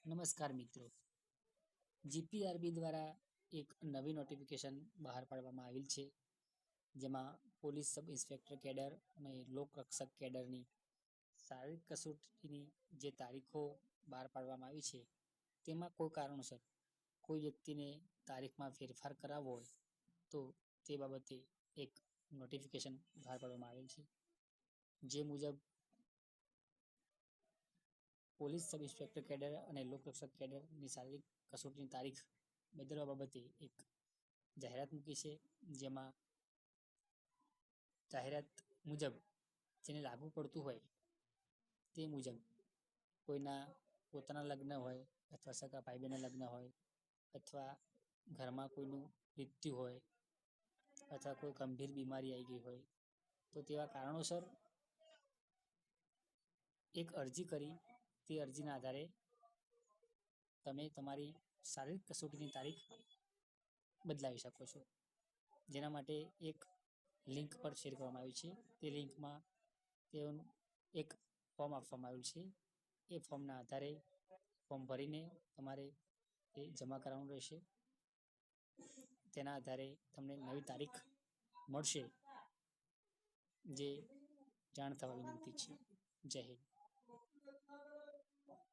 નમસ્કાર મિત્રો, જીપીઆરબી દ્વારા એક નવી નોટિફિકેશન બહાર પાડવામાં આવેલ છે, જેમાં પોલીસ સબ ઇન્સ્પેક્ટર કેડર અને લોકરક્ષક કેડરની શારીરિક કસોટીની જે તારીખો બહાર પાડવામાં આવી છે, તેમાં કોઈ કારણોસર કોઈ વ્યક્તિને તારીખમાં ફેરફાર કરાવવો હોય તો તે બાબતે એક નોટિફિકેશન બહાર પાડવામાં આવેલ છે. જે મુજબ પોલીસ સબ ઇન્સ્પેક્ટર કેડર અને લોકરક્ષક કેડરની શારીરિક કસોટીની તારીખ બદલવા બાબતે એક જાહેરાત મૂકી છે. જેમાં જાહેરાત મુજબ જેને લાગુ પડતું હોય તે મુજબ કોઈના પોતાના લગ્ન હોય અથવા સગા ભાઈ બહેનના લગ્ન હોય અથવા ઘરમાં કોઈનું મૃત્યુ હોય અથવા કોઈ ગંભીર બીમારી આવી ગઈ હોય તો તેવા કારણોસર એક અરજી કરી તે અરજીના આધારે તમે તમારી શારીરિક કસોટીની તારીખ બદલાવી શકો છો. જેના માટે એક લિંક પર શેર કરવામાં આવી છે. તે લિંકમાં તેઓનું એક ફોર્મ આપવામાં આવ્યું છે. એ ફોર્મના આધારે ફોર્મ ભરીને તમારે એ જમા કરાવવાનું રહેશે. તેના આધારે તમને નવી તારીખ મળશે, જે જાણ થવા વિનંતી છે. જય હિન્દ.